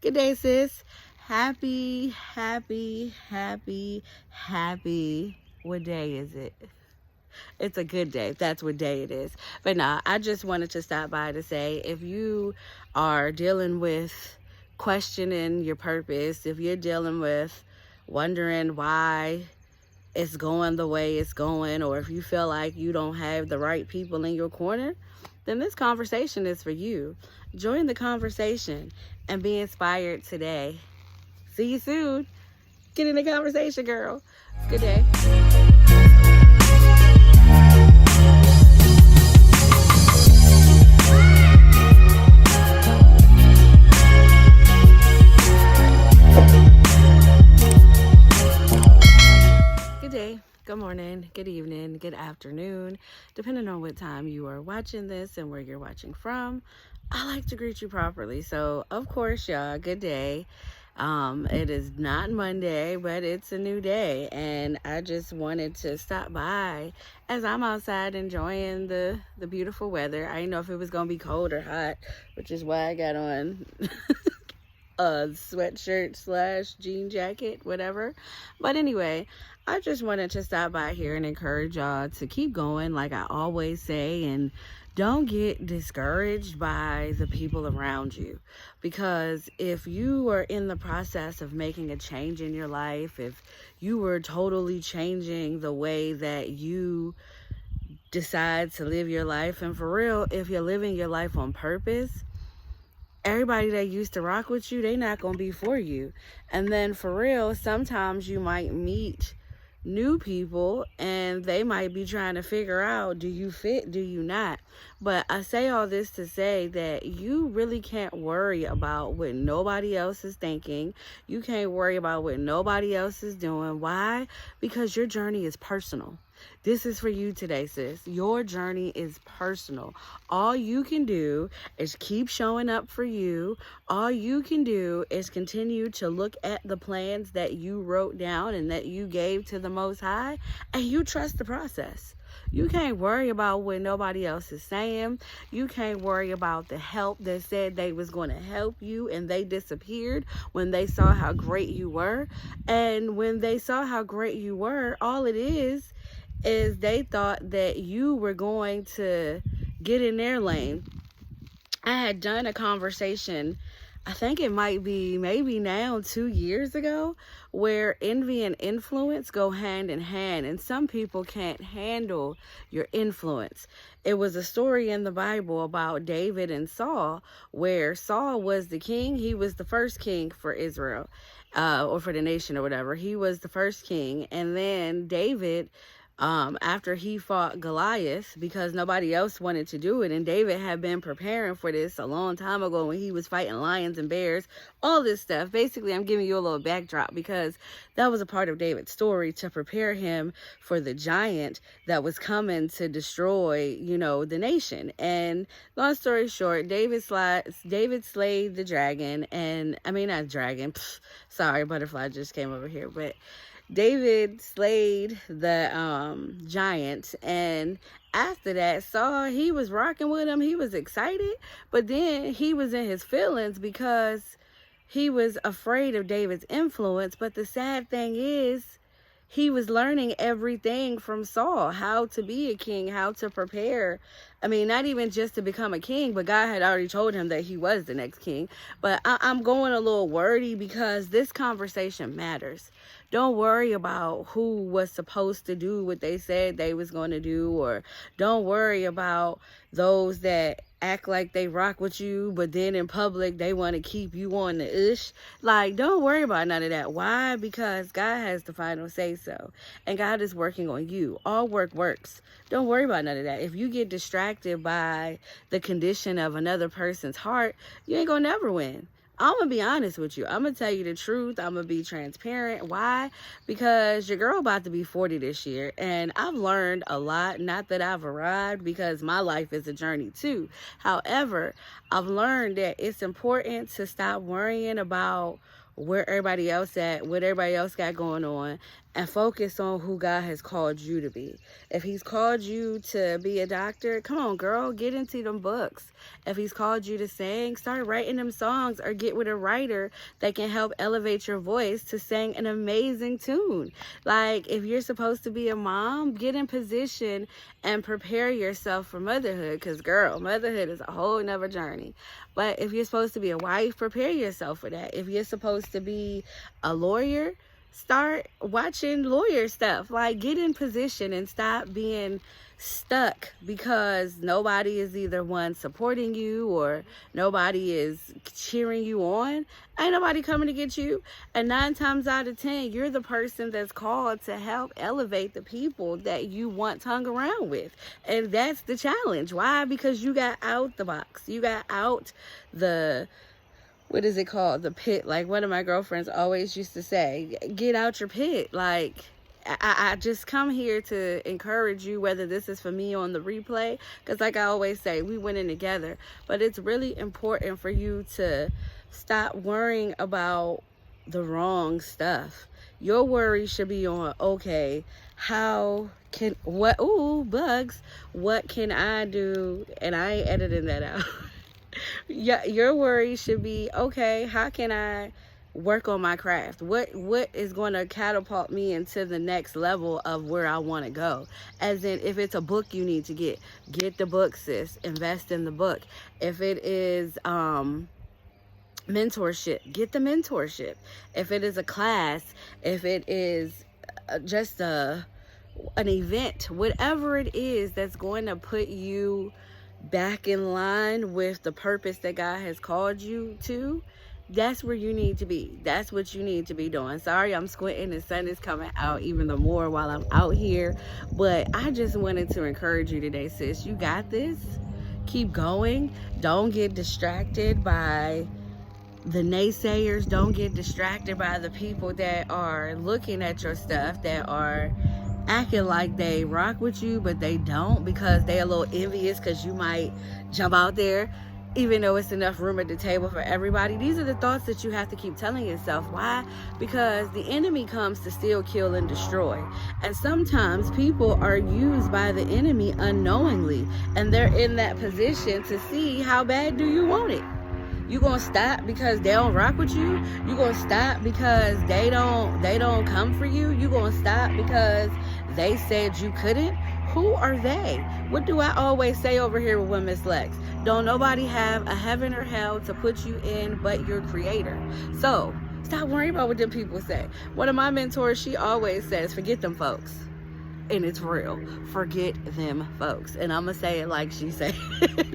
Good day, sis. Happy. What day is it? It's a good day. That's what day it is. But nah, I just wanted to stop by to say if you are dealing with questioning your purpose, if you're dealing with wondering why it's going the way it's going, or if you feel like you don't have the right people in your corner, then this conversation is for you. Join the conversation and be inspired today. See you soon. Get in the conversation, girl. Good day. Good day, good morning, good evening, good afternoon, depending on what time you are watching this and where you're watching from. I like to greet you properly. So, of course, y'all, good day. It is not Monday, but it's a new day, and I just wanted to stop by as I'm outside enjoying the beautiful weather. I didn't know if it was gonna be cold or hot, which is why I got on a sweatshirt slash jean jacket, whatever. But anyway, I just wanted to stop by here and encourage y'all to keep going, like I always say, and don't get discouraged by the people around you. Because if you are in the process of making a change in your life, if you were totally changing the way that you decide to live your life, and for real, if you're living your life on purpose, everybody that used to rock with you, they not gonna be for you. And then for real, sometimes you might meet new people and they might be trying to figure out, do you fit, do you not? But I say all this to say that you really can't worry about what nobody else is thinking. You can't worry about what nobody else is doing. Why? Because your journey is personal. This is for you today, sis. Your journey is personal. All you can do is keep showing up for you. All you can do is continue to look at the plans that you wrote down and that you gave to the Most High, and you trust the process. You can't worry about what nobody else is saying. You can't worry about the help that said they was going to help you and they disappeared when they saw how great you were. And when they saw how great you were, all it is they thought that you were going to get in their lane. I had done a conversation, I think it might be maybe now 2 years ago, where envy and influence go hand in hand, and some people can't handle your influence. It was a story in the Bible about David and Saul, where Saul was the king. He was the first king for Israel, or for the nation or whatever. He was the first king, and then David, after he fought Goliath, because nobody else wanted to do it, and David had been preparing for this a long time ago when he was fighting lions and bears, all this stuff. Basically, I'm giving you a little backdrop because that was a part of David's story, to prepare him for the giant that was coming to destroy, the nation. And long story short, David slayed the dragon, and I mean, not dragon, sorry, butterfly just came over here, but David slayed the giant, and after that, Saul, he was rocking with him. He was excited, but then he was in his feelings because he was afraid of David's influence. But the sad thing is, he was learning everything from Saul, how to be a king, how to prepare. I mean, not even just to become a king, but God had already told him that he was the next king. But I'm going a little wordy because this conversation matters. Don't worry about who was supposed to do what they said they was going to do, or don't worry about those that act like they rock with you, but then in public they want to keep you on the ish. Like, don't worry about none of that. Why? Because God has the final say so, and God is working on you. All work works. Don't worry about none of that. If you get distracted by the condition of another person's heart, you ain't gonna never win. I'm going to be honest with you. I'm going to tell you the truth. I'm going to be transparent. Why? Because your girl about to be 40 this year, and I've learned a lot. Not that I've arrived, because my life is a journey too. However, I've learned that it's important to stop worrying about where everybody else at, what everybody else got going on, and focus on who God has called you to be. If he's called you to be a doctor, come on, girl, get into them books. If he's called you to sing, start writing them songs, or get with a writer that can help elevate your voice to sing an amazing tune. Like, if you're supposed to be a mom, get in position and prepare yourself for motherhood, because, girl, motherhood is a whole nother journey. But if you're supposed to be a wife, prepare yourself for that. If you're supposed to be a lawyer, start watching lawyer stuff. Like, get in position and stop being stuck because nobody is either one supporting you or nobody is cheering you on. Ain't nobody coming to get you. And 9 times out of 10, you're the person that's called to help elevate the people that you once hung around with. And that's the challenge. Why? Because you got out the box. You got out the, what is it called? The pit. Like one of my girlfriends always used to say, get out your pit. Like, I just come here to encourage you, whether this is for me on the replay, because like I always say, we went in together. But it's really important for you to stop worrying about the wrong stuff. Your worry should be on, okay, bugs, what can I do? And I ain't editing that out. Yeah, your worry should be, okay, how can I work on my craft? What is going to catapult me into the next level of where I want to go? As in, if it's a book you need to get the book, sis. Invest in the book. If it is mentorship, get the mentorship. If it is a class, if it is just an event, whatever it is that's going to put you back in line with the purpose that God has called you to, that's where you need to be. That's what you need to be doing. Sorry, I'm squinting. The sun is coming out even the more while I'm out here. But I just wanted to encourage you today, sis. You got this. Keep going. Don't get distracted by the naysayers. Don't get distracted by the people that are looking at your stuff, that are acting like they rock with you, but they don't, because they a little envious because you might jump out there even though it's enough room at the table for everybody. These are the thoughts that you have to keep telling yourself. Why? Because the enemy comes to steal, kill, and destroy. And sometimes people are used by the enemy unknowingly, and they're in that position to see how bad do you want it. You gonna stop because they don't rock with you? You gonna stop because they don't come for you? You gonna stop because they said you couldn't? Who are they? What do I always say over here with MsLalexis? Don't nobody have a heaven or hell to put you in but your creator. So stop worrying about what them people say. One of my mentors, she always says, forget them folks. And it's real. Forget them folks. And I'm going to say it like she said,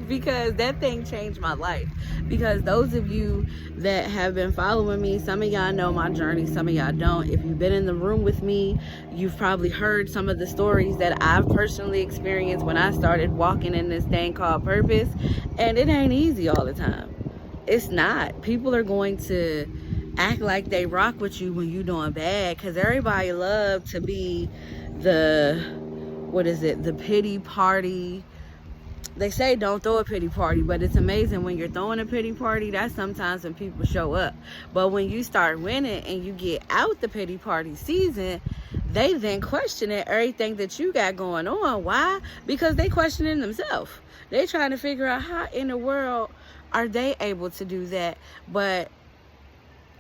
because that thing changed my life. Because those of you that have been following me, some of y'all know my journey, some of y'all don't. If you've been in the room with me, you've probably heard some of the stories that I've personally experienced when I started walking in this thing called purpose. And it ain't easy all the time. It's not. People are going to act like they rock with you when you're doing bad, because everybody love to be the pity party. They say don't throw a pity party, but it's amazing when you're throwing a pity party, that's sometimes when people show up. But when you start winning and you get out the pity party season, they then question everything that you got going on. Why? Because they questioning themselves. They trying to figure out how in the world are they able to do that, but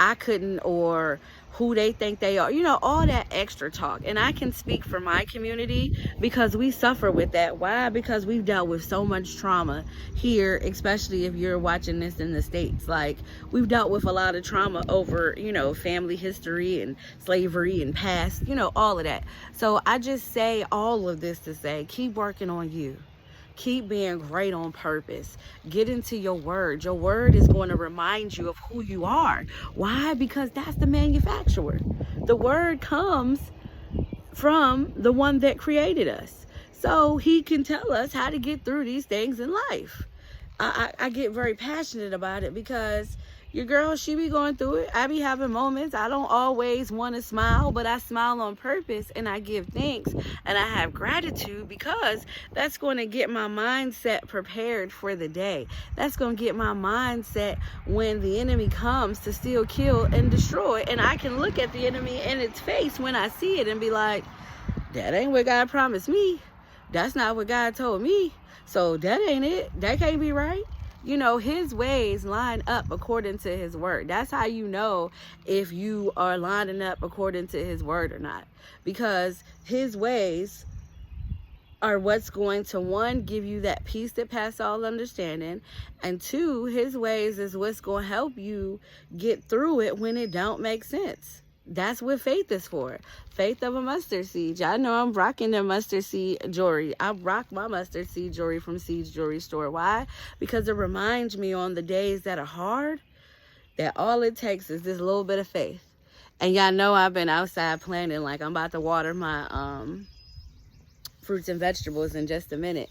I couldn't, or who they think they are, all that extra talk. And I can speak for my community because we suffer with that. Why? Because we've dealt with so much trauma here, especially if you're watching this in the States. Like, we've dealt with a lot of trauma over, family history and slavery and past, all of that. So I just say all of this to say, keep working on you. Keep being great on purpose. Get into your word. Your word is going to remind you of who you are. Why? Because that's the manufacturer. The word comes from the one that created us. So he can tell us how to get through these things in life. I get very passionate about it because your girl, she be going through it. I be having moments. I don't always want to smile, but I smile on purpose and I give thanks and I have gratitude because that's going to get my mindset prepared for the day. That's going to get my mindset when the enemy comes to steal, kill, and destroy. And I can look at the enemy in its face when I see it and be like, that ain't what God promised me. That's not what God told me. So that ain't it. That can't be right. You know, his ways line up according to his word. That's how you know if you are lining up according to his word or not. Because his ways are what's going to, one, give you that peace that passes all understanding. And two, his ways is what's going to help you get through it when it don't make sense. That's what faith is for. Faith of a mustard seed. Y'all know I'm rocking the mustard seed jewelry. I rock my mustard seed jewelry from Seeds Jewelry Store. Why? Because it reminds me on the days that are hard that all it takes is this little bit of faith. And y'all know I've been outside planting, like I'm about to water my fruits and vegetables in just a minute.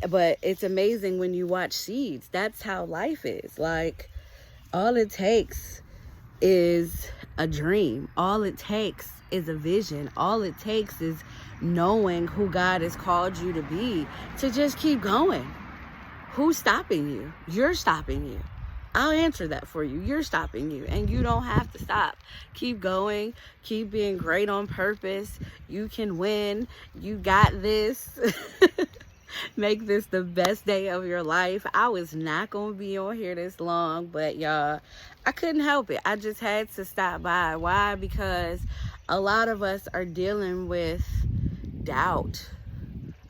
But it's amazing when you watch seeds. That's how life is. Like, all it takes is a dream. All it takes is a vision. All it takes is knowing who God has called you to be, to just keep going. Who's stopping you? You're stopping you. I'll answer that for you. You're stopping you, and you don't have to stop. Keep going. Keep being great on purpose. You can win. You got this. Make this the best day of your life. I was not going to be on here this long, but y'all, I couldn't help it. I just had to stop by. Why? Because a lot of us are dealing with doubt.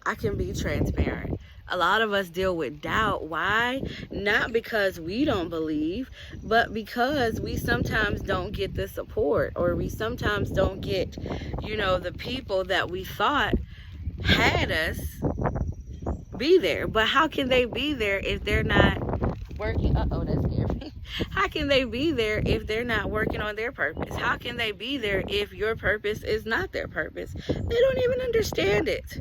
I can be transparent. A lot of us deal with doubt. Why? Not because we don't believe, but because we sometimes don't get the support, or we sometimes don't get, the people that we thought had us be there. But how can they be there if they're not working? That scared me. How can they be there if they're not working on their purpose? How can they be there if your purpose is not their purpose? They don't even understand it.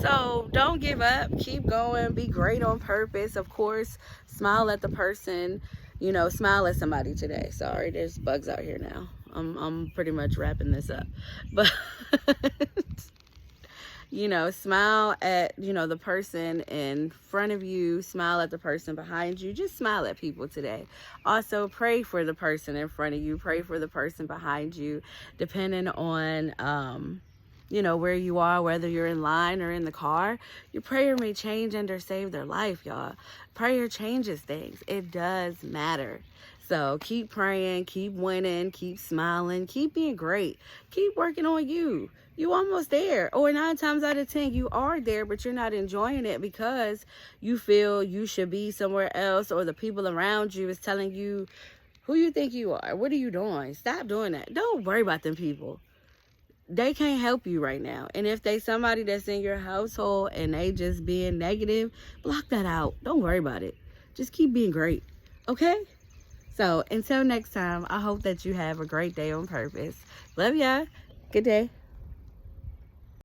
So don't give up. Keep going. Be great on purpose. Of course, smile at the person. Smile at somebody today. Sorry, there's bugs out here now. I'm pretty much wrapping this up. But smile at, the person in front of you, smile at the person behind you. Just smile at people today. Also, pray for the person in front of you, pray for the person behind you, depending on, where you are, whether you're in line or in the car. Your prayer may change and or save their life, y'all. Prayer changes things. It does matter. So keep praying, keep winning, keep smiling, keep being great, keep working on you. You almost there. Or 9 times out of 10, you are there, but you're not enjoying it because you feel you should be somewhere else, or the people around you is telling you who you think you are. What are you doing? Stop doing that. Don't worry about them people. They can't help you right now. And if they somebody that's in your household and they just being negative, block that out. Don't worry about it. Just keep being great. Okay? So until next time, I hope that you have a great day on purpose. Love ya. Good day.